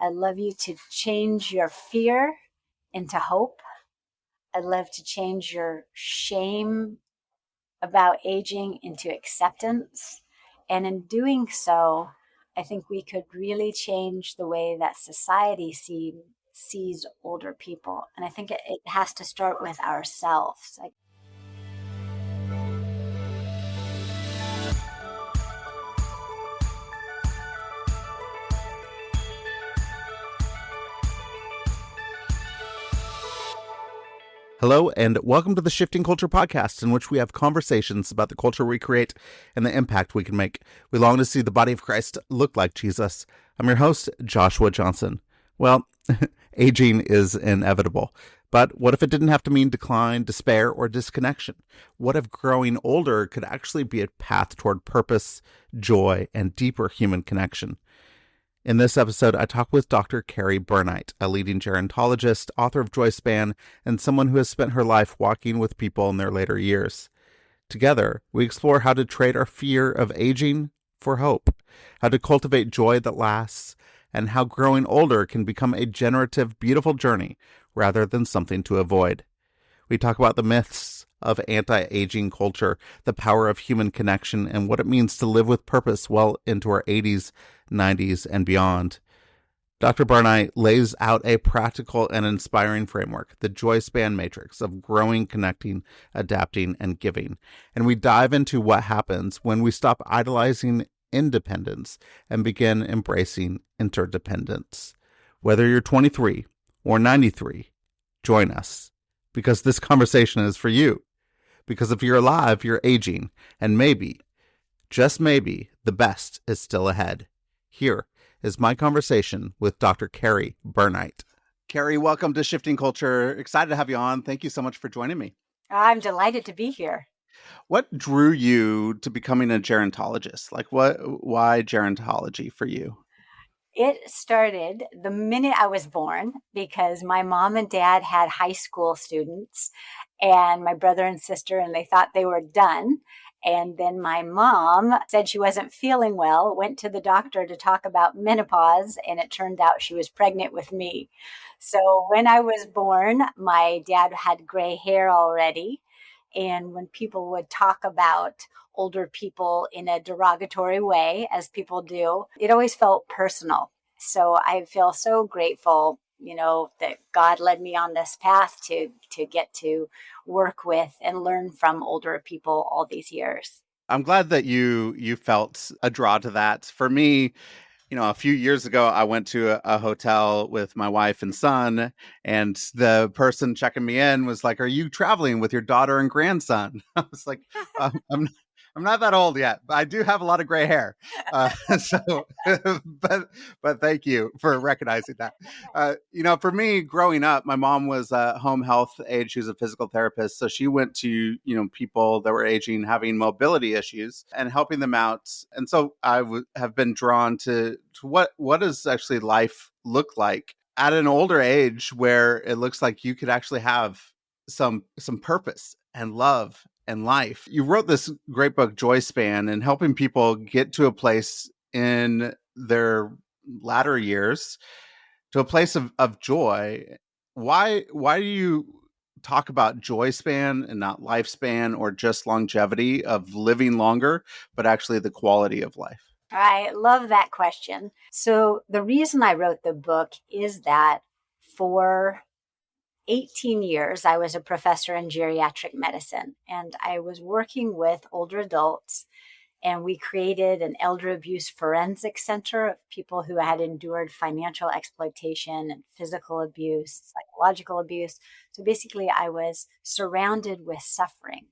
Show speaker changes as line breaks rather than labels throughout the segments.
I'd love you to change your fear into hope. I'd love to change your shame about aging into acceptance. And in doing so, I think we could really change the way that society sees older people. And I think it has to start with ourselves.
Hello, and welcome to the Shifting Culture podcast, in which we have conversations about the culture we create and the impact we can make. We long to see the body of Christ look like Jesus. I'm your host, Joshua Johnson. Well, aging is inevitable. But what if it didn't have to mean decline, despair, or disconnection? What if growing older could actually be a path toward purpose, joy, and deeper human connection? In this episode, I talk with Dr. Kerry Burnight, a leading gerontologist, author of Joyspan, and someone who has spent her life walking with people in their later years. Together, we explore how to trade our fear of aging for hope, how to cultivate joy that lasts, and how growing older can become a generative, beautiful journey rather than something to avoid. We talk about the myths of anti-aging culture, the power of human connection, and what it means to live with purpose well into our 80s, 90s, and beyond. Dr. Burnight lays out a practical and inspiring framework, the Joyspan matrix of growing, connecting, adapting, and giving. And we dive into what happens when we stop idolizing independence and begin embracing interdependence. Whether you're 23 or 93, join us, because this conversation is for you. Because if you're alive, you're aging, and maybe, just maybe, the best is still ahead. Here is my conversation with Dr. Kerry Burnight. Kerry, welcome to Shifting Culture. Excited to have you on. Thank you so much for joining me.
I'm delighted to be here.
What drew you to becoming a gerontologist? Why gerontology for you?
It started the minute I was born because my mom and dad had high school students and my brother and sister, and they thought they were done. And then my mom said she wasn't feeling well, went to the doctor to talk about menopause, and it turned out she was pregnant with me. So when I was born, my dad had gray hair already. And when people would talk about older people in a derogatory way, as people do, it always felt personal. So I feel so grateful, that God led me on this path to get to work with and learn from older people all these years.
I'm glad that you felt a draw to that. For me, a few years ago, I went to a hotel with my wife and son, and the person checking me in was like, "Are you traveling with your daughter and grandson?" I was like, I'm not that old yet, but I do have a lot of gray hair. But thank you for recognizing that. For me, growing up, my mom was home health aide. She was a physical therapist. So she went to, people that were aging, having mobility issues and helping them out. And so I have been drawn to what does actually life look like at an older age where it looks like you could actually have some purpose and love and life. You wrote this great book, Joyspan, and helping people get to a place in their latter years, to a place of joy. Why do you talk about Joyspan and not lifespan or just longevity of living longer, but actually the quality of life?
I love that question. So the reason I wrote the book is that for 18 years, I was a professor in geriatric medicine, and I was working with older adults, and we created an elder abuse forensic center of people who had endured financial exploitation and physical abuse, psychological abuse. So basically, I was surrounded with suffering.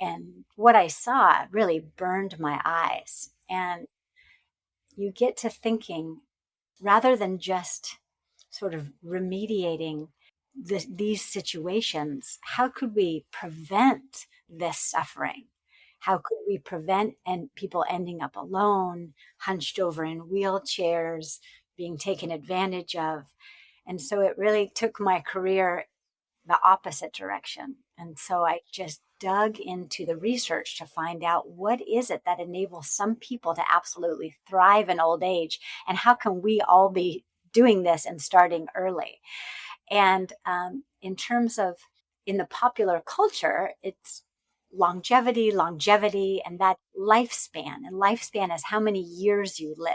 And what I saw really burned my eyes. And you get to thinking, rather than just sort of remediating these situations, how could we prevent this suffering? How could we prevent people ending up alone, hunched over in wheelchairs, being taken advantage of? And so it really took my career the opposite direction. And so I just dug into the research to find out what is it that enables some people to absolutely thrive in old age, and how can we all be doing this and starting early. And in terms of in the popular culture, it's longevity, and that lifespan. And lifespan is how many years you live.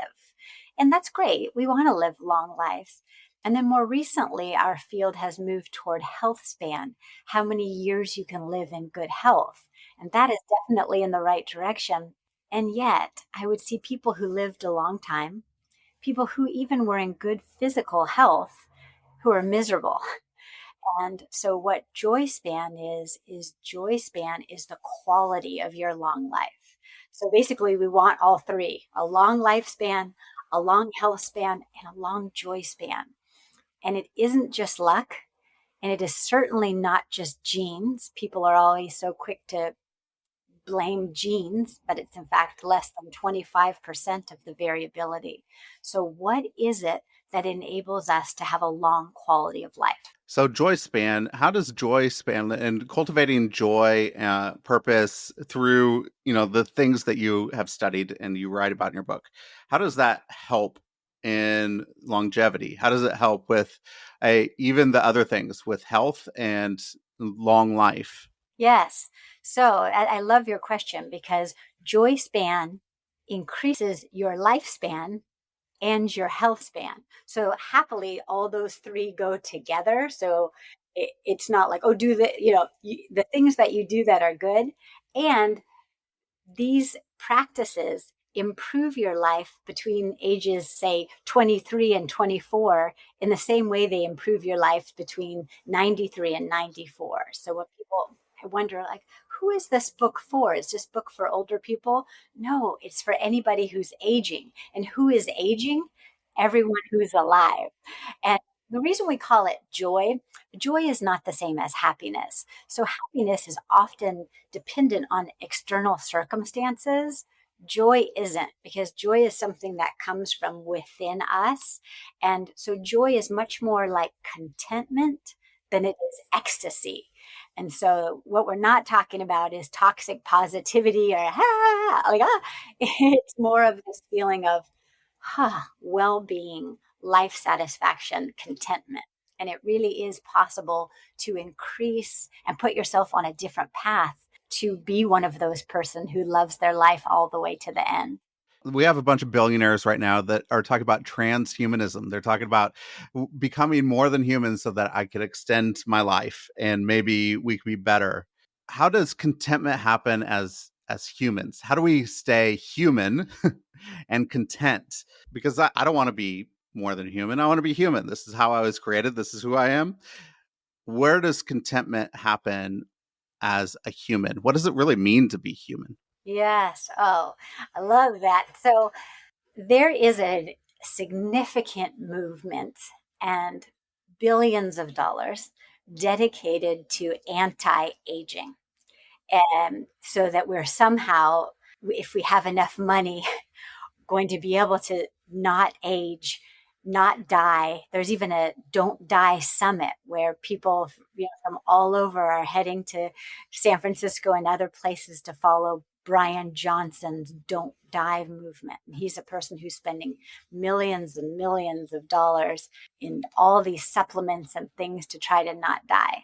And that's great. We want to live long lives. And then more recently, our field has moved toward health span, how many years you can live in good health. And that is definitely in the right direction. And yet, I would see people who lived a long time, people who even were in good physical health, who are miserable. And so what Joyspan is the quality of your long life. So basically we want all three: a long lifespan, a long health span, and a long joy span. And it isn't just luck, and it is certainly not just genes. People are always so quick to blame genes, but it's in fact less than 25% of the variability. So what is it that enables us to have a long quality of life?
So Joyspan, how does Joyspan and cultivating joy, purpose through, the things that you have studied and you write about in your book, how does that help in longevity? How does it help with even the other things with health and long life?
Yes. So I love your question, because joy span increases your lifespan and your health span. So happily, all those three go together. So it's not like, oh, do the things that you do that are good. And these practices improve your life between ages, say, 23 and 24, in the same way they improve your life between 93 and 94. So when people wonder, like, who is this book for? Is this book for older people? No, it's for anybody who's aging. And who is aging? Everyone who's alive. And the reason we call it joy is not the same as happiness. So happiness is often dependent on external circumstances. Joy isn't, because joy is something that comes from within us. And so joy is much more like contentment than it is ecstasy. And so what we're not talking about is toxic positivity or it's more of this feeling of well-being, life satisfaction, contentment. And it really is possible to increase and put yourself on a different path to be one of those person who loves their life all the way to the end.
We have a bunch of billionaires right now that are talking about transhumanism. They're talking about becoming more than human so that I could extend my life and maybe we could be better. How does contentment happen as humans? How do we stay human and content? Because I don't want to be more than human. I want to be human. This is how I was created. This is who I am. Where does contentment happen as a human? What does it really mean to be human?
Yes. Oh, I love that. So there is a significant movement and billions of dollars dedicated to anti-aging. And so that we're somehow, if we have enough money, going to be able to not age, not die. There's even a Don't Die Summit where people from all over are heading to San Francisco and other places to follow Brian Johnson's Don't Die movement. And he's a person who's spending millions and millions of dollars in all these supplements and things to try to not die.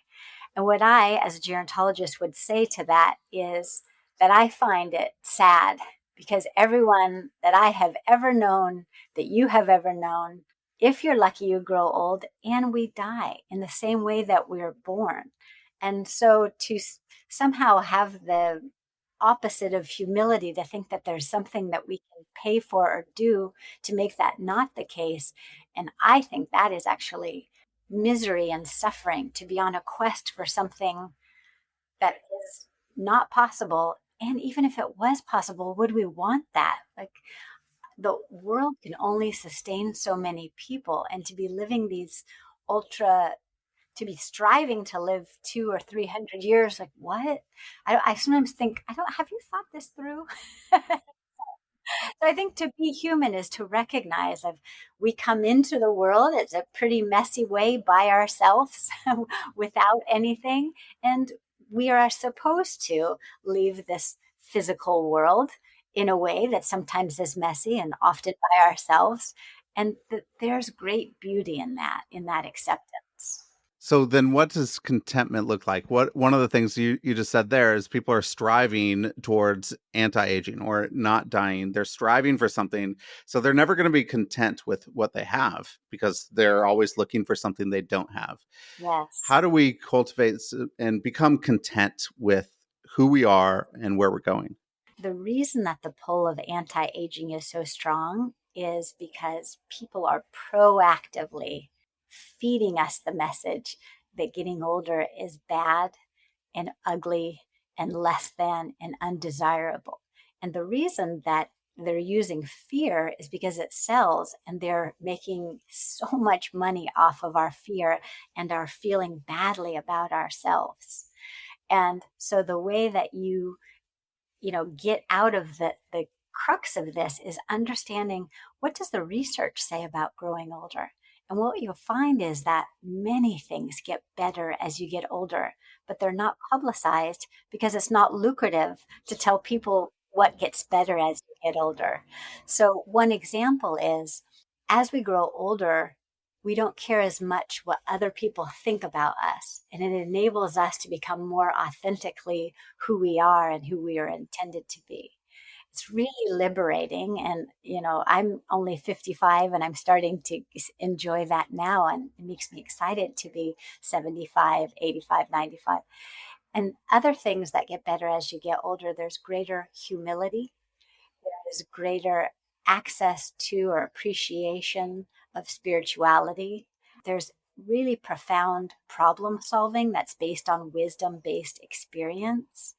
And what I, as a gerontologist, would say to that is that I find it sad, because everyone that I have ever known, that you have ever known, if you're lucky, you grow old and we die in the same way that we're born. And so to somehow have the opposite of humility, to think that there's something that we can pay for or do to make that not the case. And I think that is actually misery and suffering, to be on a quest for something that is not possible. And even if it was possible, would we want that? Like, the world can only sustain so many people, and to be living these ultra, to be striving to live 200 or 300 years, like what? I sometimes think, I don't, have you thought this through? So I think to be human is to recognize that we come into the world, it's a pretty messy way by ourselves without anything. And we are supposed to leave this physical world in a way that sometimes is messy and often by ourselves. And there's great beauty in that acceptance.
So then what does contentment look like? What one of the things you just said there is people are striving towards anti-aging or not dying. They're striving for something. So they're never going to be content with what they have because they're always looking for something they don't have.
Yes.
How do we cultivate and become content with who we are and where we're going?
The reason that the pull of anti aging is so strong is because people are proactively feeding us the message that getting older is bad and ugly and less than and undesirable. And the reason that they're using fear is because it sells and they're making so much money off of our fear and our feeling badly about ourselves. And so the way that get out of the crux of this is understanding, what does the research say about growing older? And what you'll find is that many things get better as you get older, but they're not publicized because it's not lucrative to tell people what gets better as you get older. So one example is, as we grow older, we don't care as much what other people think about us. And it enables us to become more authentically who we are and who we are intended to be. It's really liberating. And, I'm only 55 and I'm starting to enjoy that now. And it makes me excited to be 75, 85, 95. And other things that get better as you get older, there's greater humility, there's greater access to or appreciation of spirituality. There's really profound problem solving that's based on wisdom based experience.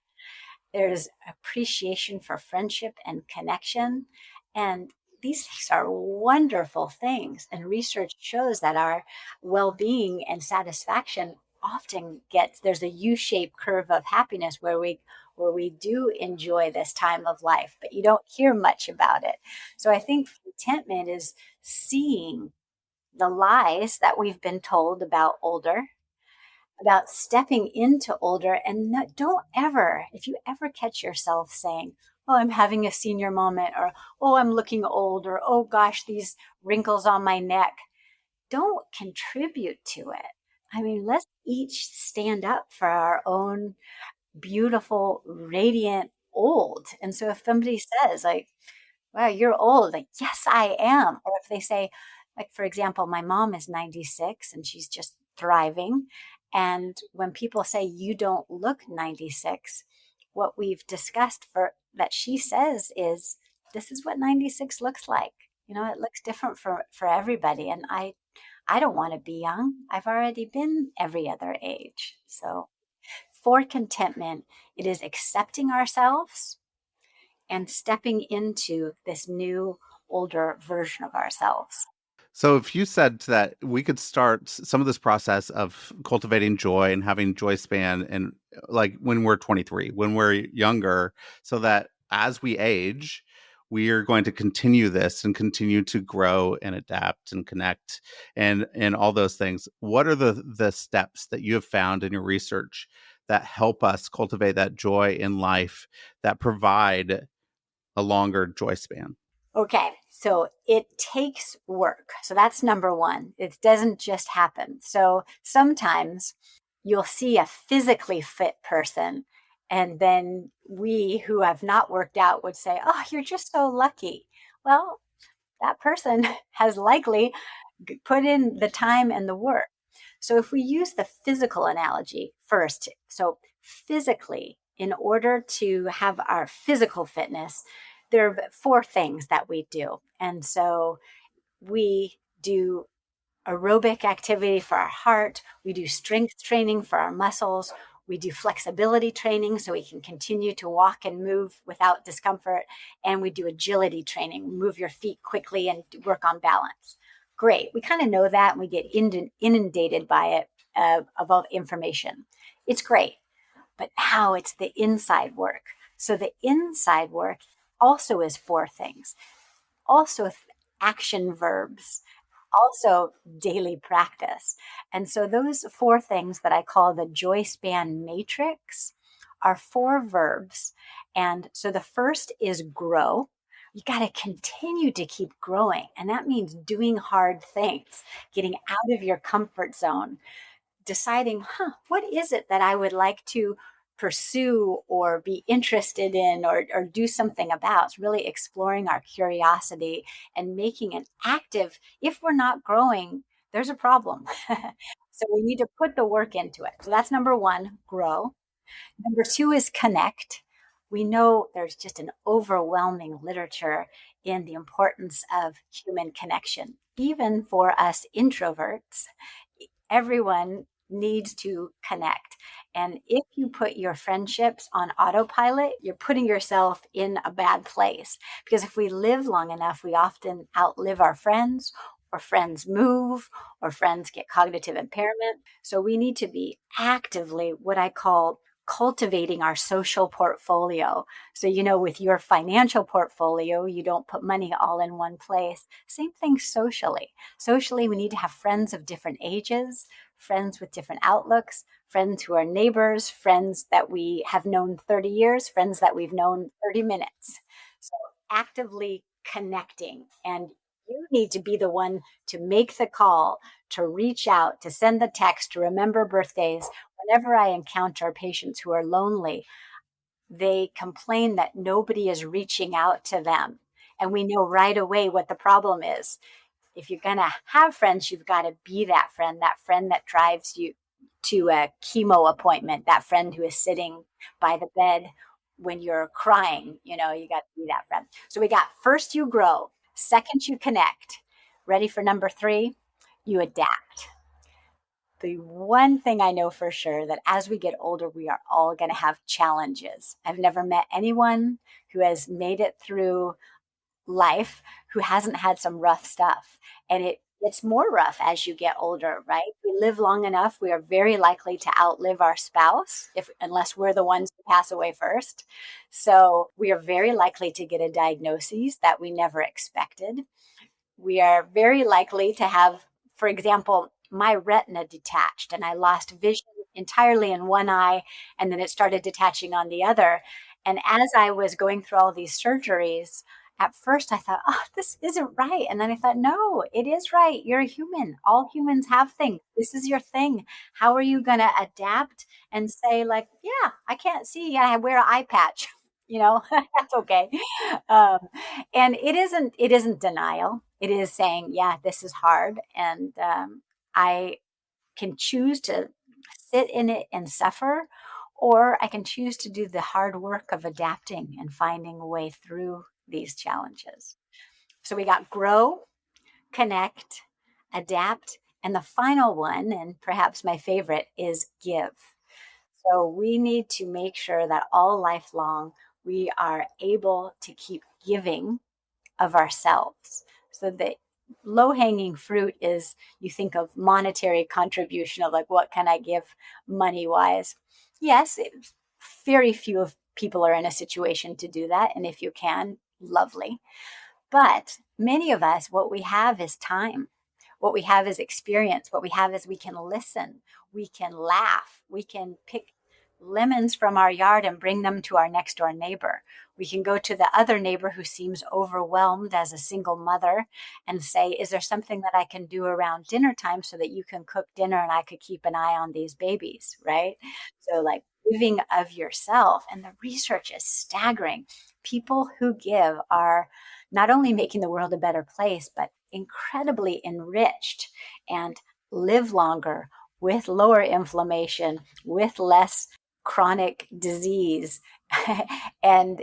There's appreciation for friendship and connection. And these things are wonderful things. And research shows that our well being and satisfaction often there's a U-shaped curve of happiness where we do enjoy this time of life, but you don't hear much about it. So I think contentment is seeing the lies that we've been told about older, about stepping into older, and don't ever, if you ever catch yourself saying, oh, I'm having a senior moment, or oh, I'm looking old, or oh gosh, these wrinkles on my neck, don't contribute to it. I mean, let's each stand up for our own beautiful, radiant old. And so if somebody says, like, wow, you're old, like, yes, I am. Or if they say, like, for example, my mom is 96 and she's just thriving. And when people say you don't look 96, what we've discussed for that she says is, this is what 96 looks like. It looks different for everybody. And I don't want to be young. I've already been every other age. So for contentment, it is accepting ourselves and stepping into this new, older version of ourselves.
So if you said that we could start some of this process of cultivating joy and having Joyspan and like when we're 23, when we're younger, so that as we age, we are going to continue this and continue to grow and adapt and connect and all those things. What are the steps that you have found in your research that help us cultivate that joy in life that provide a longer joy span?
Okay, so it takes work. So that's number one. It doesn't just happen. So sometimes you'll see a physically fit person, and then we who have not worked out would say, oh, you're just so lucky. Well, that person has likely put in the time and the work. So if we use the physical analogy first, so physically, in order to have our physical fitness, there are four things that we do. And so we do aerobic activity for our heart, we do strength training for our muscles, we do flexibility training so we can continue to walk and move without discomfort, and we do agility training, move your feet quickly and work on balance. Great. We kind of know that and we get inundated by it, of all information. It's great. But now it's the inside work. So the inside work also is four things. Also action verbs, also daily practice. And so those four things that I call the Joyspan matrix are four verbs. And so the first is grow. you got to continue to keep growing. And that means doing hard things, getting out of your comfort zone, deciding, what is it that I would like to pursue or be interested in or do something about? It's really exploring our curiosity and making an active, if we're not growing, there's a problem. So we need to put the work into it. So that's number one, grow. Number two is connect. We know there's just an overwhelming literature in the importance of human connection. Even for us introverts, everyone needs to connect. And if you put your friendships on autopilot, you're putting yourself in a bad place. Because if we live long enough, we often outlive our friends, or friends move, or friends get cognitive impairment. So we need to be actively what I call cultivating our social portfolio. So, with your financial portfolio, you don't put money all in one place. Same thing socially. Socially, we need to have friends of different ages, friends with different outlooks, friends who are neighbors, friends that we have known 30 years, friends that we've known 30 minutes. So actively connecting. And you need to be the one to make the call, to reach out, to send the text, to remember birthdays. Whenever I encounter patients who are lonely, they complain that nobody is reaching out to them. And we know right away what the problem is. If you're going to have friends, you've got to be that friend that drives you to a chemo appointment, that friend who is sitting by the bed when you're crying. You got to be that friend. So we got first, you grow. Second, you connect. Ready for number three? You adapt. The one thing I know for sure that as we get older, we are all going to have challenges. I've never met anyone who has made it through life who hasn't had some rough stuff. And it's more rough as you get older, right? We live long enough, we are very likely to outlive our spouse unless we're the ones who pass away first. So we are very likely to get a diagnosis that we never expected. We are very likely to have, for example, my retina detached and I lost vision entirely in one eye, and then it started detaching on the other. And as I was going through all these surgeries, at first I thought, this isn't right. And then I thought, no, it is right. You're a human. All humans have things. This is your thing. How are you going to adapt and say, like, yeah, I can't see. I wear an eye patch. That's okay. Um, and it isn't denial. It is saying, yeah, this is hard. And I can choose to sit in it and suffer, or I can choose to do the hard work of adapting and finding a way through these challenges. So we got grow, connect, adapt, and the final one, and perhaps my favorite, is give. So we need to make sure that all lifelong we are able to keep giving of ourselves. So the low hanging fruit is, you think of monetary contribution of like, what can I give money wise? Yes, very few of people are in a situation to do that. And if you can, lovely. But many of us, what we have is time. What we have is experience. What we have is we can listen. We can laugh. We can pick lemons from our yard and bring them to our next door neighbor. We can go to the other neighbor who seems overwhelmed as a single mother and say, is there something that I can do around dinner time so that you can cook dinner and I could keep an eye on these babies, right? So like giving of yourself. And the research is staggering. People who give are not only making the world a better place, but incredibly enriched and live longer with lower inflammation, with less chronic disease. And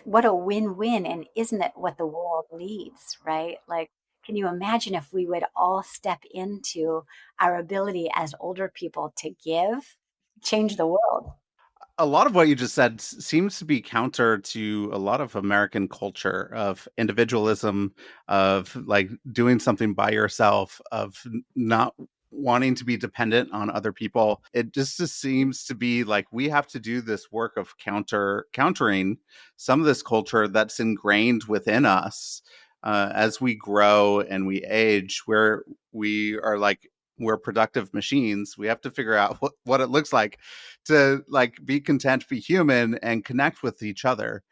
what a win-win. And isn't it what the world needs, right? Like, can you imagine if we would all step into our ability as older people to give, change the world?
A lot of what you just said seems to be counter to a lot of American culture of individualism, of like doing something by yourself, of not wanting to be dependent on other people. It just seems to be like we have to do this work of countering some of this culture that's ingrained within us as we grow and we age, where we are like, we're productive machines. We have to figure out what it looks like to like be content, be human, and connect with each other.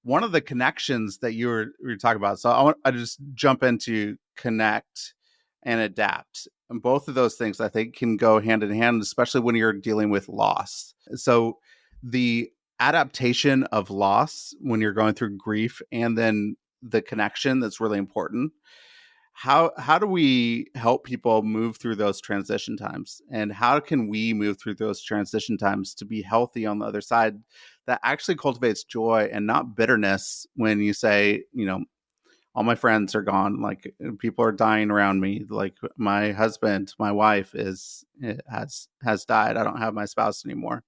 One of the connections that you were talking about, so I just jump into connect and adapt. And both of those things I think can go hand in hand, especially when you're dealing with loss. So the adaptation of loss when you're going through grief, and then the connection that's really important. How do we help people move through those transition times, and how can we move through those transition times to be healthy on the other side, that actually cultivates joy and not bitterness? When you say, all my friends are gone, like people are dying around me, like my husband, my wife has died, I don't have my spouse anymore.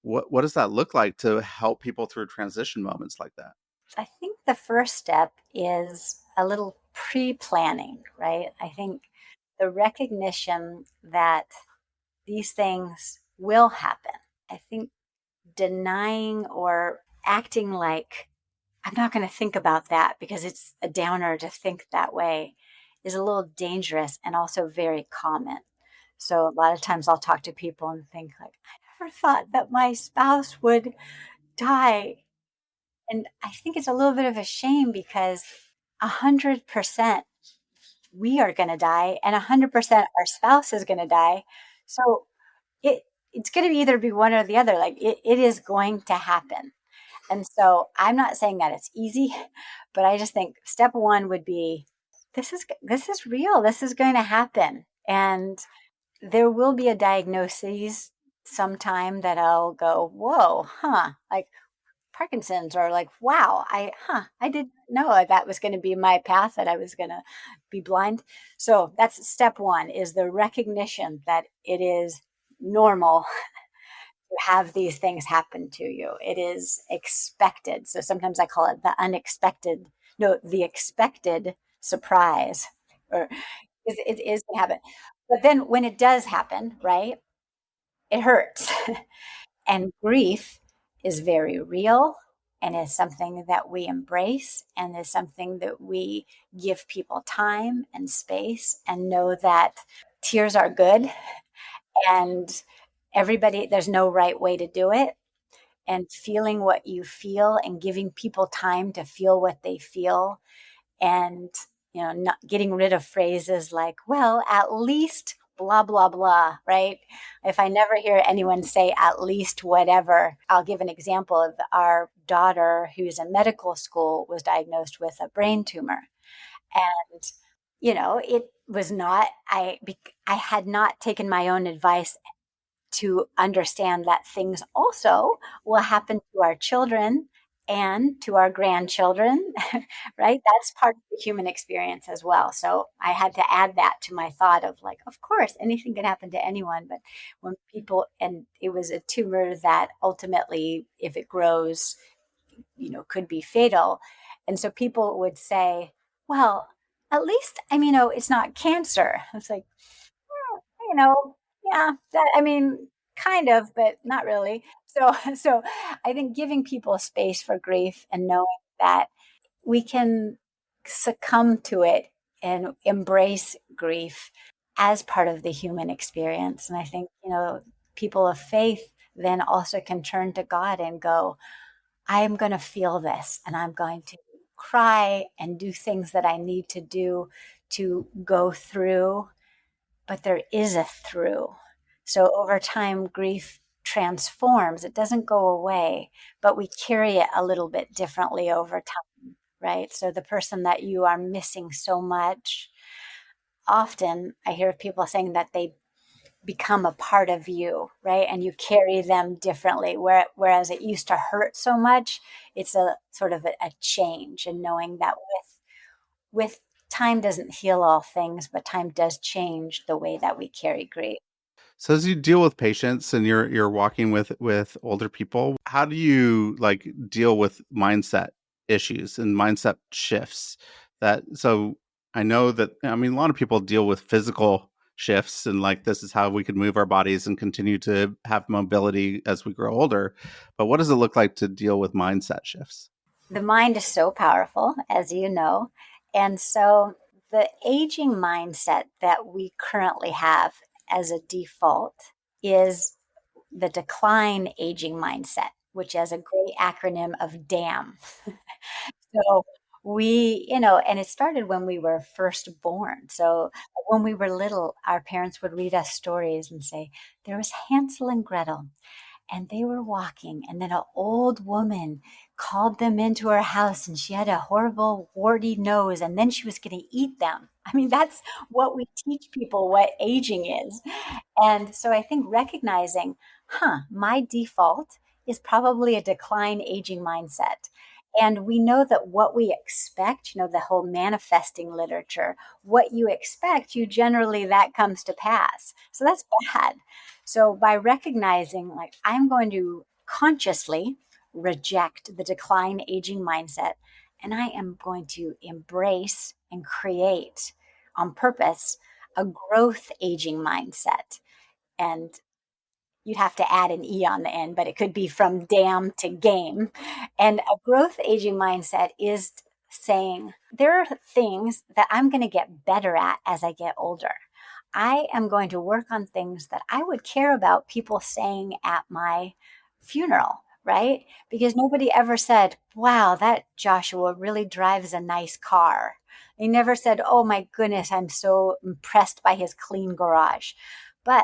What does that look like to help people through transition moments like that?
I think the first step is a little pre-planning, right? I think the recognition that these things will happen. I think denying or acting like I'm not going to think about that because it's a downer to think that way is a little dangerous and also very common. So a lot of times I'll talk to people and think like, I never thought that my spouse would die. And I think it's a little bit of a shame because 100% we are going to die and 100% our spouse is going to die. So it it's going to either be one or the other. Like it is going to happen. And so I'm not saying that it's easy, but I just think step one would be this is real. This is going to happen. And there will be a diagnosis sometime that I'll go, whoa, huh? Like Parkinson's, or like, wow, I didn't know that was going to be my path, that I was going to be blind. So that's step one, is the recognition that it is normal to have these things happen to you. It is expected. So sometimes I call it the unexpected, no, the expected surprise, or it is going to happen. But then when it does happen, right, it hurts. And grief is very real and is something that we embrace and is something that we give people time and space and know that tears are good, and there's no right way to do it. And feeling what you feel and giving people time to feel what they feel, and not getting rid of phrases like, well, at least blah blah blah, right? If I never hear anyone say at least whatever, I'll give an example of our daughter, who's in medical school, was diagnosed with a brain tumor. And it was not, I had not taken my own advice to understand that things also will happen to our children and to our grandchildren, right? That's part of the human experience as well. So I had to add that to my thought of like, of course, anything can happen to anyone. But when people, and it was a tumor that ultimately, if it grows, could be fatal. And so people would say, well, at least, it's not cancer. It's like, you know, yeah, kind of, but not really. So, so I think giving people space for grief and knowing that we can succumb to it and embrace grief as part of the human experience. And I think, people of faith then also can turn to God and go, I am going to feel this and I'm going to cry and do things that I need to do to go through, but there is a through. So over time, grief transforms. It doesn't go away, but we carry it a little bit differently over time, right? So the person that you are missing so much, often I hear people saying that they become a part of you, right? And you carry them differently. Whereas it used to hurt so much, it's a sort of a change, and knowing that with time doesn't heal all things, but time does change the way that we carry grief.
So as you deal with patients and you're walking with older people, how do you like deal with mindset issues and mindset shifts? So I know that, I mean, a lot of people deal with physical shifts, and like this is how we can move our bodies and continue to have mobility as we grow older. But what does it look like to deal with mindset shifts?
The mind is so powerful, as you know. And so the aging mindset that we currently have as a default is the decline aging mindset. which is a great acronym of DAM. So and it started when we were first born. So when we were little, our parents would read us stories and say, there was Hansel and Gretel, and they were walking, and then an old woman called them into her house, and she had a horrible warty nose, and then she was going to eat them. I mean, that's what we teach people what aging is. And so I think recognizing, my default is probably a decline aging mindset. And we know that what we expect, the whole manifesting literature, what you expect, you generally that comes to pass. So that's bad. So by recognizing, like, I'm going to consciously reject the decline aging mindset, and I am going to embrace and create on purpose a growth aging mindset. And you'd have to add an E on the end, but it could be from damn to game. And a growth aging mindset is saying there are things that I'm going to get better at as I get older. I am going to work on things that I would care about people saying at my funeral, right? Because nobody ever said, wow, that Joshua really drives a nice car. They never said, oh my goodness, I'm so impressed by his clean garage. But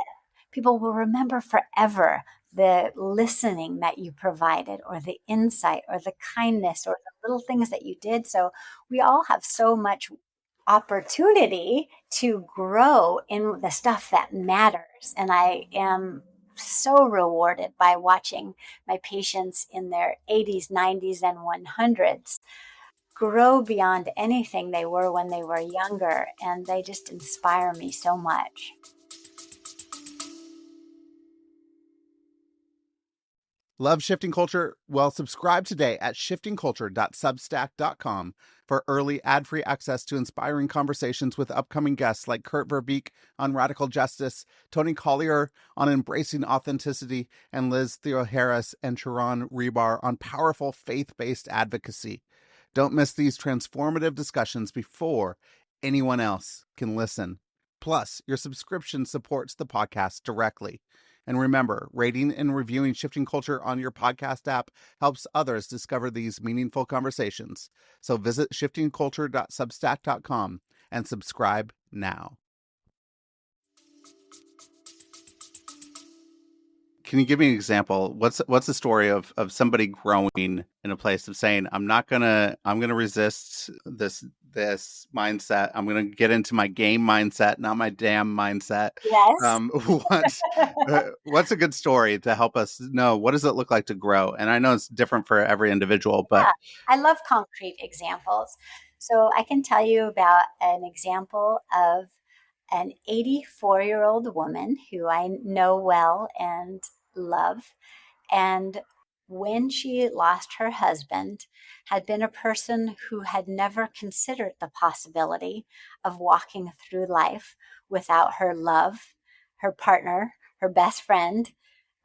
people will remember forever the listening that you provided, or the insight, or the kindness, or the little things that you did. So we all have so much opportunity to grow in the stuff that matters. And I am so rewarded by watching my patients in their 80s, 90s, and 100s grow beyond anything they were when they were younger. And they just inspire me so much.
Love Shifting Culture? Well, subscribe today at shiftingculture.substack.com for early ad-free access to inspiring conversations with upcoming guests like Kurt Verbeek on radical justice, Tony Collier on embracing authenticity, and Liz Theo-Harris and Sharon Rebar on powerful faith-based advocacy. Don't miss these transformative discussions before anyone else can listen. Plus, your subscription supports the podcast directly. And remember, rating and reviewing Shifting Culture on your podcast app helps others discover these meaningful conversations. So visit shiftingculture.substack.com and subscribe now. Can you give me an example? What's the story of somebody growing in a place of saying, I'm gonna resist this mindset. I'm gonna get into my game mindset, not my damn mindset.
Yes.
What's a good story to help us know what does it look like to grow? And I know it's different for every individual, but
Yeah, I love concrete examples. So I can tell you about an example of an 84-year-old woman who I know well and love. And when she lost her husband, had been a person who had never considered the possibility of walking through life without her love, her partner, her best friend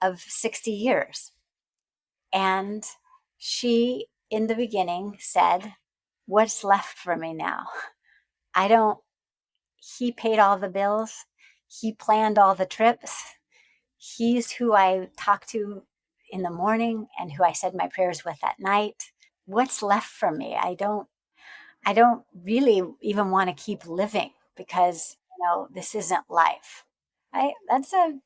of 60 years. And she, in the beginning, said, what's left for me now? I don't, he paid all the bills. He planned all the trips. He's who I talk to in the morning and who I said my prayers with at night. What's left for me? I don't really even want to keep living because, this isn't life. Right? That's a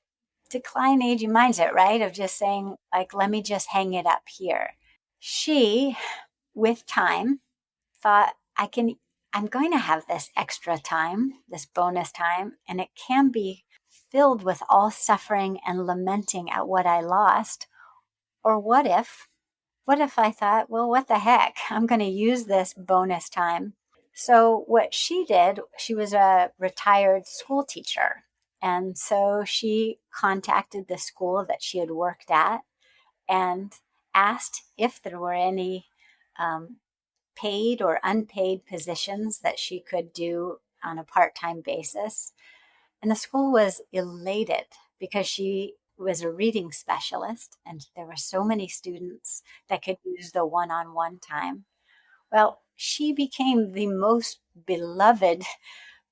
decline aging mindset, right? Of just saying, like, let me just hang it up here. She, with time, thought, I'm going to have this extra time, this bonus time, and it can be filled with all suffering and lamenting at what I lost. Or what if I thought, well, what the heck? I'm going to use this bonus time. So what she did, she was a retired school teacher. And so she contacted the school that she had worked at and asked if there were any paid or unpaid positions that she could do on a part-time basis. And the school was elated because she was a reading specialist and there were so many students that could use the one-on-one time. Well, she became the most beloved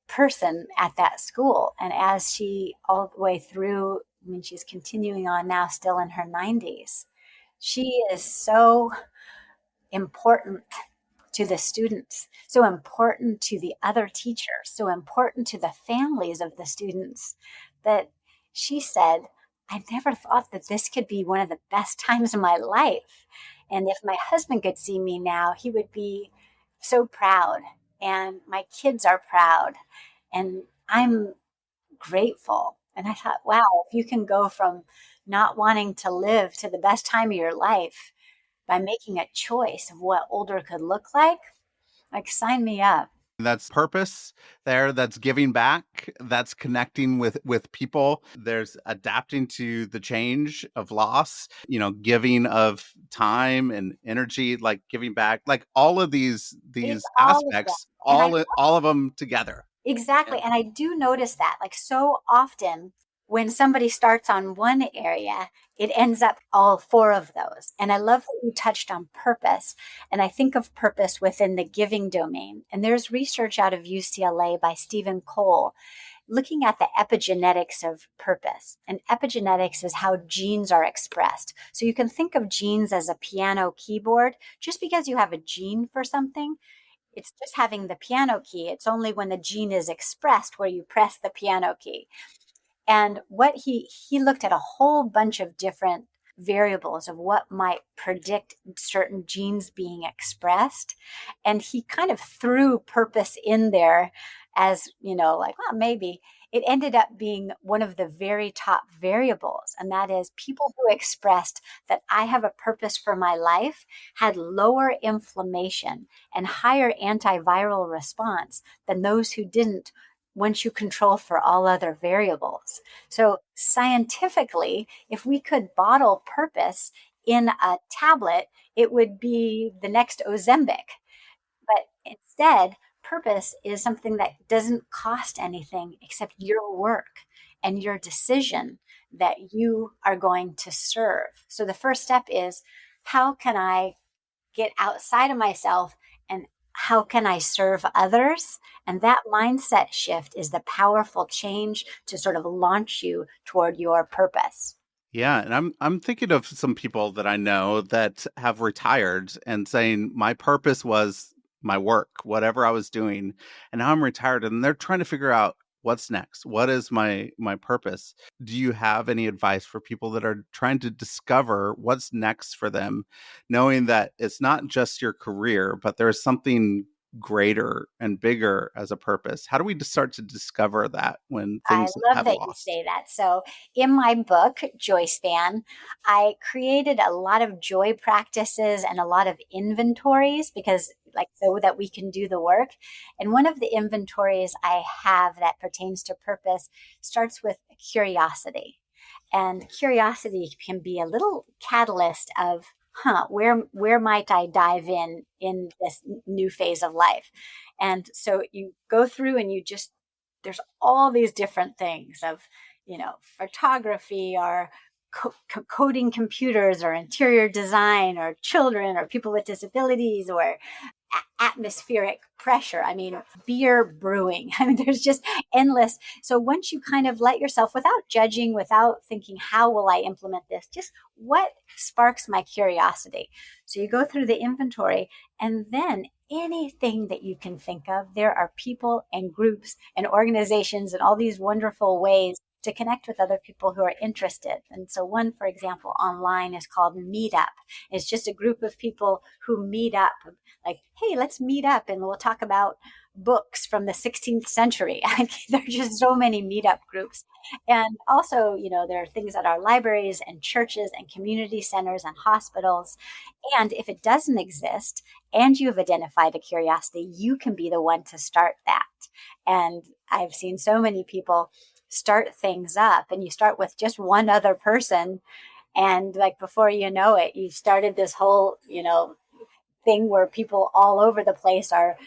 person at that school. And as she all the way through, I mean, she's continuing on now, still in her 90s, She is so important to the students, so important to the other teachers, so important to the families of the students that she said, I never thought that this could be one of the best times of my life. And if my husband could see me now, he would be so proud. And my kids are proud. And I'm grateful. And I thought, wow, if you can go from not wanting to live to the best time of your life by making a choice of what older could look like sign me up.
That's purpose there, that's giving back, that's connecting with people. There's adapting to the change of loss, giving of time and energy, like giving back, like all of
It's
these
all of them.
aspects,
And I
all of them together.
exactly. And I do notice that like so often when somebody starts on one area, it ends up all four of those. And I love that you touched on purpose. And I think of purpose within the giving domain. And there's research out of UCLA by Stephen Cole looking at the epigenetics of purpose. And epigenetics is how genes are expressed. So you can think of genes as a piano keyboard. Just because you have a gene for something, it's just having the piano key. It's only when the gene is expressed where you press the piano key. And what he looked at a whole bunch of different variables of what might predict certain genes being expressed, and he kind of threw purpose in there as, like, well, maybe it ended up being one of the very top variables, and that is people who expressed that I have a purpose for my life had lower inflammation and higher antiviral response than those who didn't, once you control for all other variables. So, scientifically, if we could bottle purpose in a tablet, it would be the next Ozempic. But instead, purpose is something that doesn't cost anything except your work and your decision that you are going to serve. So, the first step is how can I get outside of myself and how can I serve others? And that mindset shift is the powerful change to sort of launch you toward your purpose.
Yeah, and I'm thinking of some people that I know that have retired and saying my purpose was my work, whatever I was doing, and now I'm retired and they're trying to figure out what's next. What is my purpose? Do you have any advice for people that are trying to discover what's next for them, knowing that it's not just your career, but there's something greater and bigger as a purpose? How do we start to discover that when
I
things
love
have
that you
lost?
say that. So, in my book, Joyspan, I created a lot of joy practices and a lot of inventories because, like, so that we can do the work. And one of the inventories I have that pertains to purpose starts with curiosity. And curiosity can be a little catalyst of, where might I dive in this new phase of life? And so you go through and you just there's all these different things of, photography or coding computers or interior design or children or people with disabilities or atmospheric pressure. I mean, beer brewing. I mean, there's just endless. So once you kind of let yourself, without judging, without thinking, how will I implement this? Just what sparks my curiosity? So you go through the inventory and then anything that you can think of, there are people and groups and organizations and all these wonderful ways to connect with other people who are interested. And so one, for example, online is called Meetup. It's just a group of people who meet up, like, hey, let's meet up and we'll talk about books from the 16th century. There are just so many meetup groups. And also, there are things at our libraries and churches and community centers and hospitals. And if it doesn't exist and you have identified a curiosity, you can be the one to start that. And I've seen so many people start things up, and you start with just one other person. And like before you know it, you've started this whole, thing where people all over the place are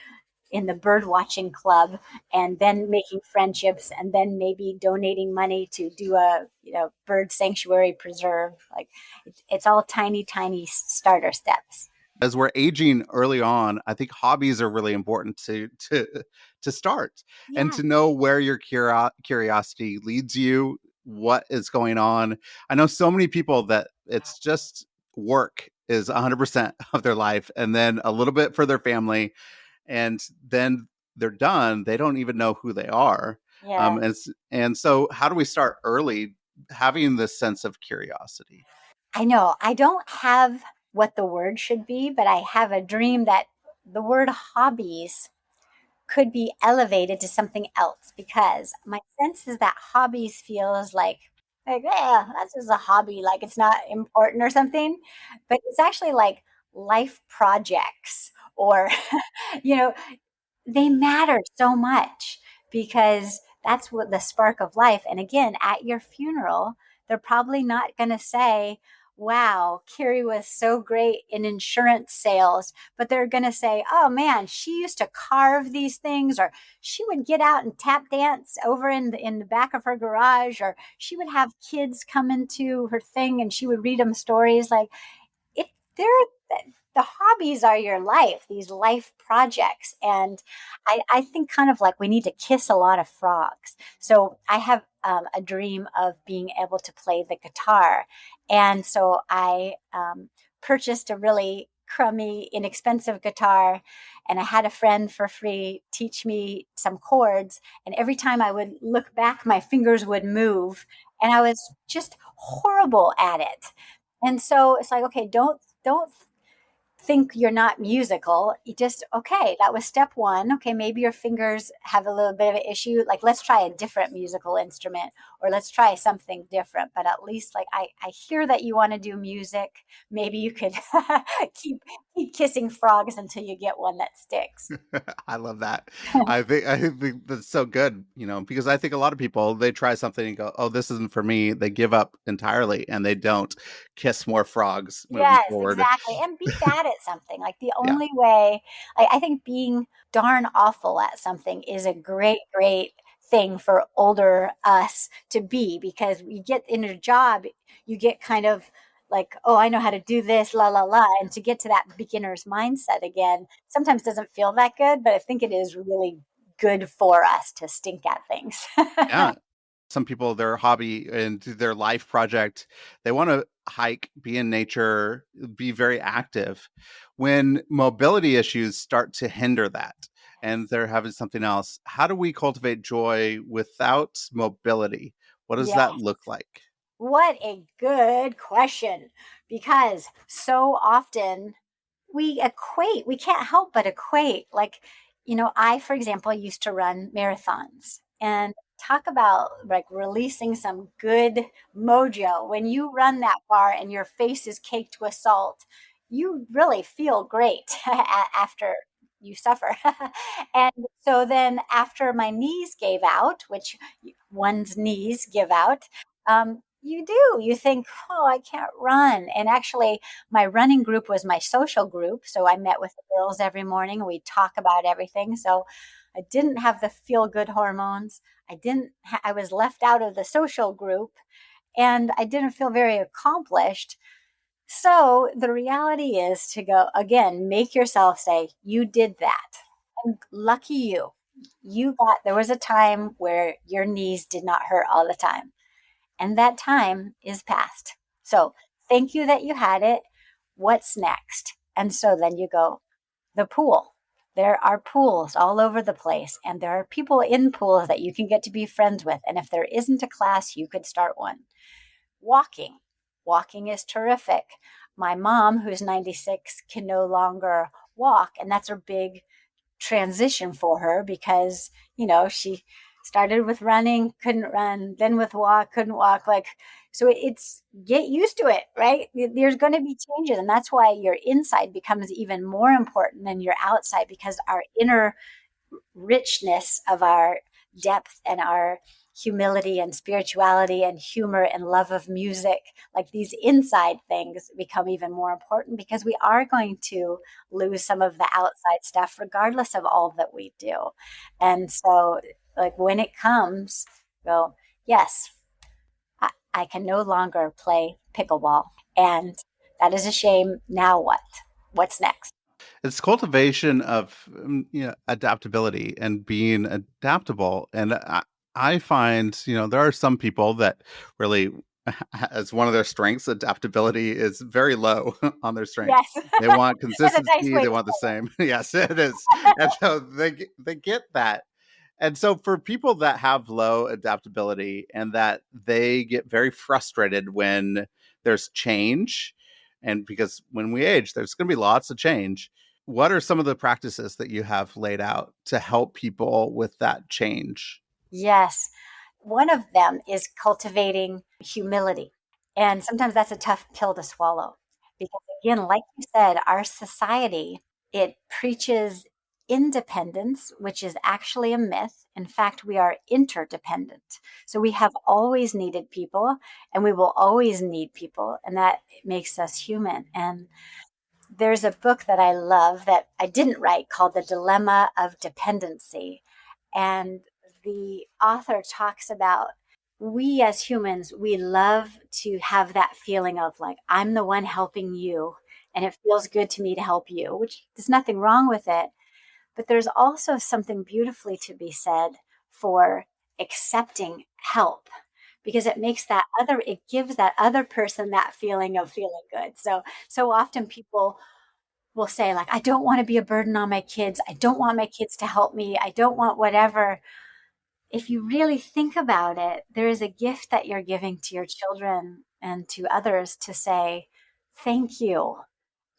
in the bird watching club and then making friendships and then maybe donating money to do a bird sanctuary preserve. Like it's all tiny starter steps.
As we're aging early on, I think hobbies are really important to start and
Yeah.
to know where your curiosity leads you, what is going on. I know so many people that it's just work is 100% of their life, and then a little bit for their family, and then they're done. They don't even know who they are.
Yeah.
And so how do we start early having this sense of curiosity?
I know. I don't have what the word should be, but I have a dream that the word hobbies could be elevated to something else, because my sense is that hobbies feels like yeah, that's just a hobby, like it's not important or something, but it's actually like life projects, or you know, they matter so much, because that's what the spark of life. And again, at your funeral, they're probably not going to say, wow, Carrie was so great in insurance sales, but they're going to say, oh man, she used to carve these things, or she would get out and tap dance over in the back of her garage, or she would have kids come into her thing and she would read them stories. Like it, they're the hobbies are your life, these life projects. And I think kind of like we need to kiss a lot of frogs. So I have a dream of being able to play the guitar. And so I purchased a really crummy, inexpensive guitar, and I had a friend for free teach me some chords. And every time I would look back, my fingers would move, and I was just horrible at it. And so it's like, okay, don't think you're not musical. You just, okay, that was step one. Okay, maybe your fingers have a little bit of an issue. Like, let's try a different musical instrument, or let's try something different. But at least, like, I hear that you want to do music. Maybe you could keep keep kissing frogs until you get one that sticks.
I love that. I think that's so good, because I think a lot of people, they try something and go, "Oh, this isn't for me." They give up entirely and they don't kiss more frogs moving
Yes,
forward.
exactly. And be bad at something. Like the
Yeah.
only way, I think being darn awful at something is a great, great thing for older us to be, because you get in a job, you get kind of like, oh, I know how to do this, la, la, la. And to get to that beginner's mindset again, sometimes doesn't feel that good, but I think it is really good for us to stink at things.
Yeah. Some people, their hobby and their life project, they want to hike, be in nature, be very active. When mobility issues start to hinder that and they're having something else, how do we cultivate joy without mobility? What does
Yeah.
that look like?
What a good question. Because so often we can't help but equate. Like, I, for example, used to run marathons, and talk about like releasing some good mojo. When you run that far and your face is caked with salt, you really feel great after you suffer. And so then after my knees gave out, which one's knees give out, you think, oh, I can't run. And actually, my running group was my social group. So I met with the girls every morning. We'd talk about everything. So I didn't have the feel good hormones. I was left out of the social group, and I didn't feel very accomplished. So the reality is to go again, make yourself say, you did that. And lucky you. There was a time where your knees did not hurt all the time, and that time is past. So thank you that you had it. What's next? And so then you go, the pool. There are pools all over the place, and there are people in pools that you can get to be friends with. And if there isn't a class, you could start one. Walking. Walking is terrific. My mom, who's 96, can no longer walk, and that's a big transition for her, because she started with running, couldn't run, then with walk, couldn't walk. Like, so it's get used to it, right? There's going to be changes, and that's why your inside becomes even more important than your outside, because our inner richness of our depth and our humility and spirituality and humor and love of music, like these inside things, become even more important, because we are going to lose some of the outside stuff regardless of all that we do. And so, like, when it comes, go, yes, I can no longer play pickleball, and that is a shame. Now what? What's next?
It's cultivation of adaptability and being adaptable. And I find, there are some people that really as one of their strengths, adaptability is very low on their strengths.
Yes.
They want
That's a nice
consistency.
way
They
to
want the
say
same. Yes, it is. And so they get that. And so for people that have low adaptability and that they get very frustrated when there's change, and because when we age, there's going to be lots of change. What are some of the practices that you have laid out to help people with that change?
Yes. One of them is cultivating humility. And sometimes that's a tough pill to swallow because, again, like you said, our society, it preaches independence, which is actually a myth. In fact, we are interdependent. So we have always needed people and we will always need people. And that makes us human. And there's a book that I love that I didn't write called The Dilemma of Dependency. And the author talks about we as humans, we love to have that feeling of like, I'm the one helping you, and it feels good to me to help you, which there's nothing wrong with it. But there's also something beautifully to be said for accepting help because it makes that other, it gives that other person that feeling of feeling good. So often people will say, like, I don't want to be a burden on my kids. I don't want my kids to help me. I don't want whatever. If you really think about it, there is a gift that you're giving to your children and to others to say, thank you.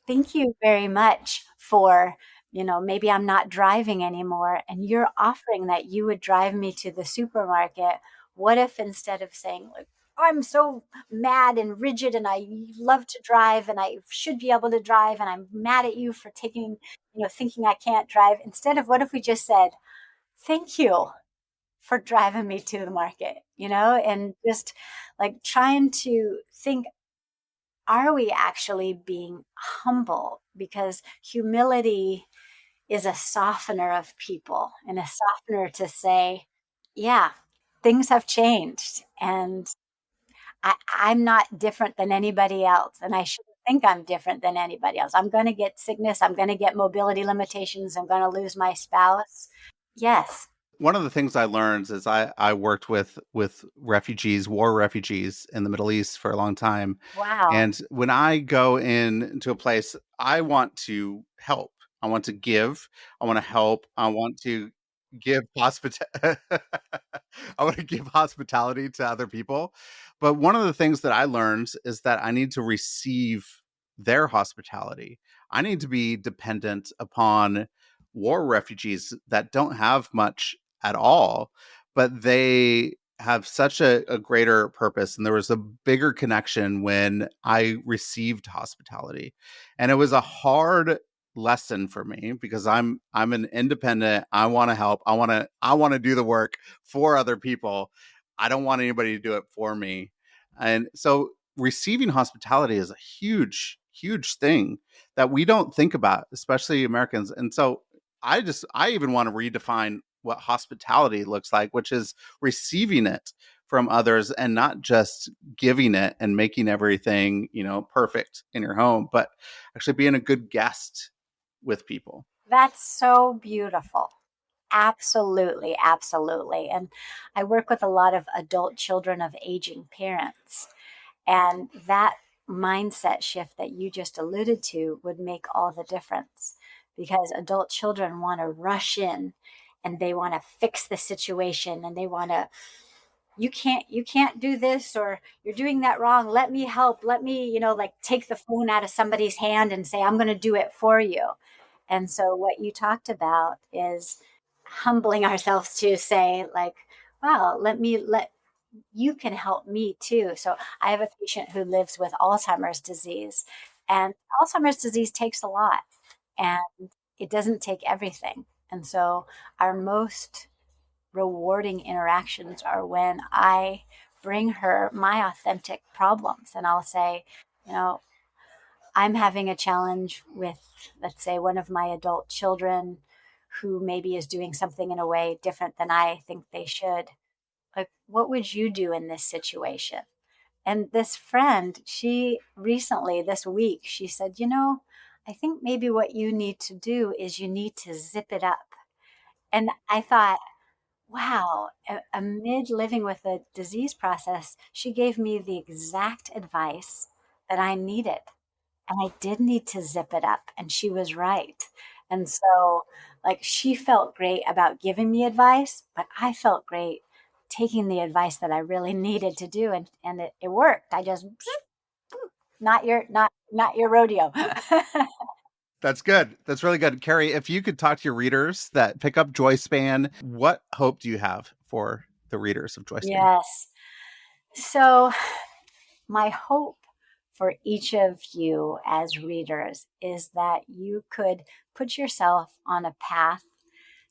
Thank you very much for, maybe I'm not driving anymore and you're offering that you would drive me to the supermarket. What if instead of saying, like, "Oh, I'm so mad and rigid and I love to drive and I should be able to drive and I'm mad at you for taking, thinking I can't drive," instead of what if we just said, thank you for driving me to the market, and just like trying to think, are we actually being humble? Because humility is a softener of people and a softener to say, yeah, things have changed and I'm not different than anybody else. And I shouldn't think I'm different than anybody else. I'm going to get sickness. I'm going to get mobility limitations. I'm going to lose my spouse. Yes.
One of the things I learned is I worked with refugees, war refugees in the Middle East for a long time.
Wow.
And when I go into a place, I want to help. I want to give. I want to help. I want to give hospitality. I want to give hospitality to other people. But one of the things that I learned is that I need to receive their hospitality. I need to be dependent upon war refugees that don't have much at all, but they have such a greater purpose. And there was a bigger connection when I received hospitality. And it was a hard lesson for me because I'm an independent. I want to help. I want to do the work for other people. I don't want anybody to do it for me. And so receiving hospitality is a huge, huge thing that we don't think about, especially Americans. And so I even want to redefine what hospitality looks like, which is receiving it from others and not just giving it and making everything, perfect in your home, but actually being a good guest with people.
That's so beautiful. Absolutely, absolutely. And I work with a lot of adult children of aging parents. And that mindset shift that you just alluded to would make all the difference because adult children want to rush in and they want to fix the situation and they want to, you can't do this, or you're doing that wrong, let me help, let me, like take the phone out of somebody's hand and say I'm going to do it for you. And so what you talked about is humbling ourselves to say, like, wow, let you can help me too. So I have a patient who lives with Alzheimer's disease, and Alzheimer's disease takes a lot and it doesn't take everything. And so our most rewarding interactions are when I bring her my authentic problems and I'll say, you know, I'm having a challenge with, let's say, one of my adult children who maybe is doing something in a way different than I think they should. Like, what would you do in this situation? And this friend, she recently, this week, she said, I think maybe what you need to do is you need to zip it up. And I thought, wow, amid living with a disease process, she gave me the exact advice that I needed. And I did need to zip it up, and she was right. And so, like, she felt great about giving me advice, but I felt great taking the advice that I really needed to do, and it worked. I just not your rodeo.
That's good. That's really good. Kerry, if you could talk to your readers that pick up Joyspan, what hope do you have for the readers of Joyspan?
Yes. So my hope for each of you as readers is that you could put yourself on a path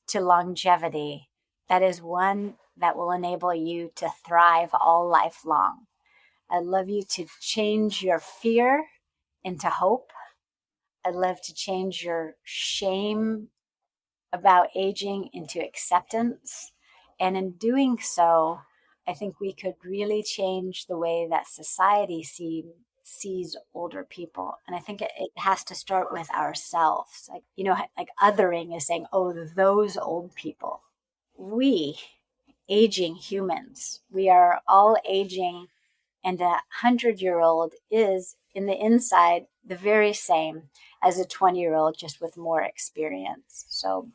to longevity that is one that will enable you to thrive all life long. I'd love you to change your fear into hope. I'd love to change your shame about aging into acceptance. And in doing so, I think we could really change the way that society sees older people. And I think it has to start with ourselves. Like, like othering is saying, oh, those old people. We, aging humans, we are all aging, and 100-year-old is in the inside the very same as a 20-year-old, just with more experience. So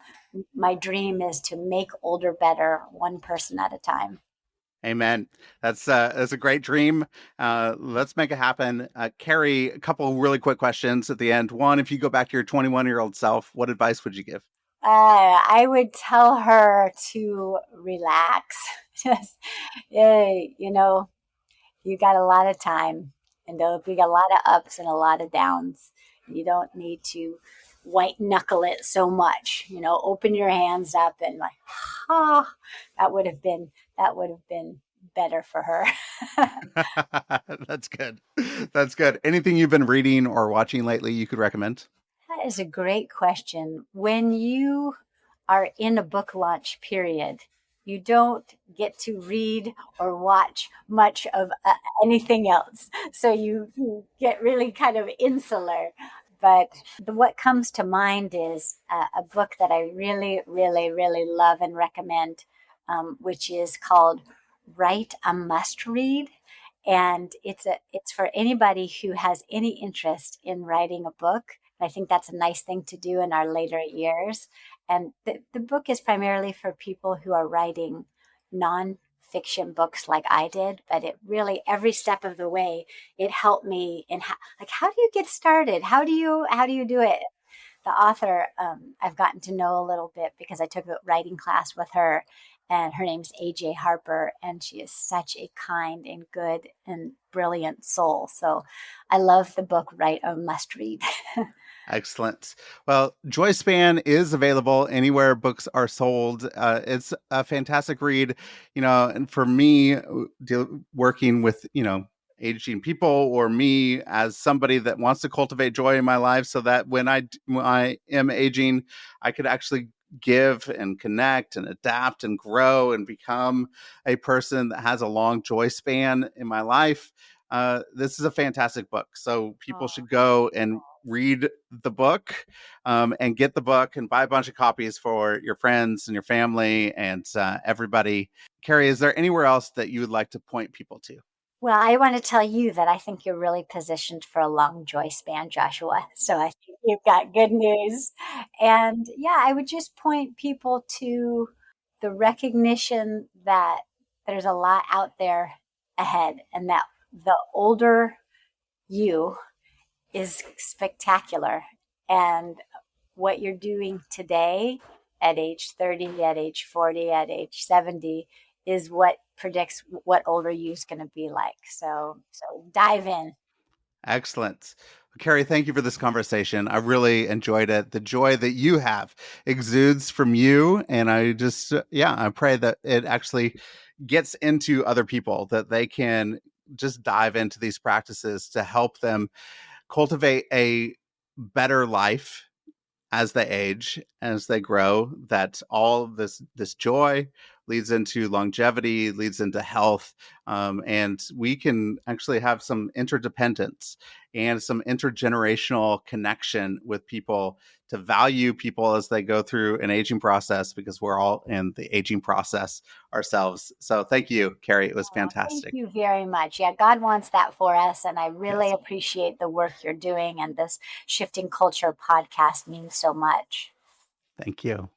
my dream is to make older better, one person at a time.
Amen. That's a great dream. Let's make it happen. Kerry, a couple really quick questions at the end. One, if you go back to your 21-year-old self, what advice would you give?
I would tell her to relax. Just, you know, you got a lot of time, and there'll be a lot of ups and a lot of downs. You don't need to white knuckle it so much. Open your hands up and like, ah, that would have been better for her.
That's good. That's good. Anything you've been reading or watching lately you could recommend?
That is a great question. When you are in a book launch period, you don't get to read or watch much of anything else. So you get really kind of insular. But what comes to mind is a book that I really, really, really love and recommend, which is called Write a Must Read. And it's for anybody who has any interest in writing a book. I think that's a nice thing to do in our later years. And the book is primarily for people who are writing nonfiction books like I did, but it really, every step of the way, it helped me in how do you get started? How do you do it? The author, I've gotten to know a little bit because I took a writing class with her, and her name's AJ Harper, and she is such a kind and good and brilliant soul. So I love the book, Write a Must Read.
Excellent. Well, Joyspan is available anywhere books are sold. It's a fantastic read, and for me, working with, aging people, or me as somebody that wants to cultivate joy in my life so that when I am aging, I could actually give and connect and adapt and grow and become a person that has a long joy span in my life. This is a fantastic book. So people
Oh,
should go and read the book, and get the book and buy a bunch of copies for your friends and your family and everybody. Kerry, is there anywhere else that you would like to point people to?
well, I want to tell you that I think you're really positioned for a long joy span, Joshua. So I think you've got good news. And yeah, I would just point people to the recognition that there's a lot out there ahead, and that the older you is spectacular. And what you're doing today at age 30, at age 40, at age 70 is what predicts what older you is going to be like. So dive in.
Excellent. Kerry, thank you for this conversation. I really enjoyed it. The joy that you have exudes from you. And I pray that it actually gets into other people, that they can just dive into these practices to help them cultivate a better life as they age, as they grow, that all of this joy leads into longevity, leads into health. And we can actually have some interdependence and some intergenerational connection with people to value people as they go through an aging process, because we're all in the aging process ourselves. So thank you, Kerry. It was
Thank
fantastic.
you very much. Yeah, God wants that for us. And I really
Yes.
appreciate the work you're doing. And this Shifting Culture podcast means so much.
Thank you.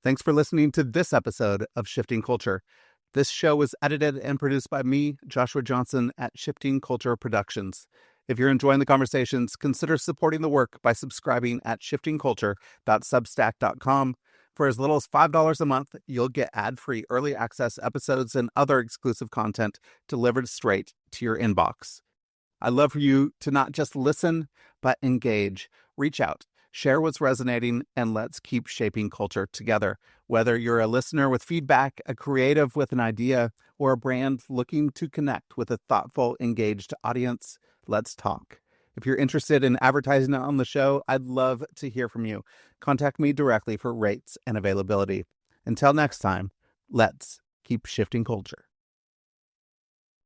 Thanks for listening to this episode of Shifting Culture. This show was edited and produced by me, Joshua Johnson, at Shifting Culture Productions. If you're enjoying the conversations, consider supporting the work by subscribing at shiftingculture.substack.com. For as little as $5 a month, you'll get ad-free early access episodes and other exclusive content delivered straight to your inbox. I'd love for you to not just listen, but engage. Reach out, share what's resonating, and let's keep shaping culture together. Whether you're a listener with feedback, a creative with an idea, or a brand looking to connect with a thoughtful, engaged audience, let's talk. If you're interested in advertising on the show, I'd love to hear from you. Contact me directly for rates and availability. Until next time, let's keep shifting culture.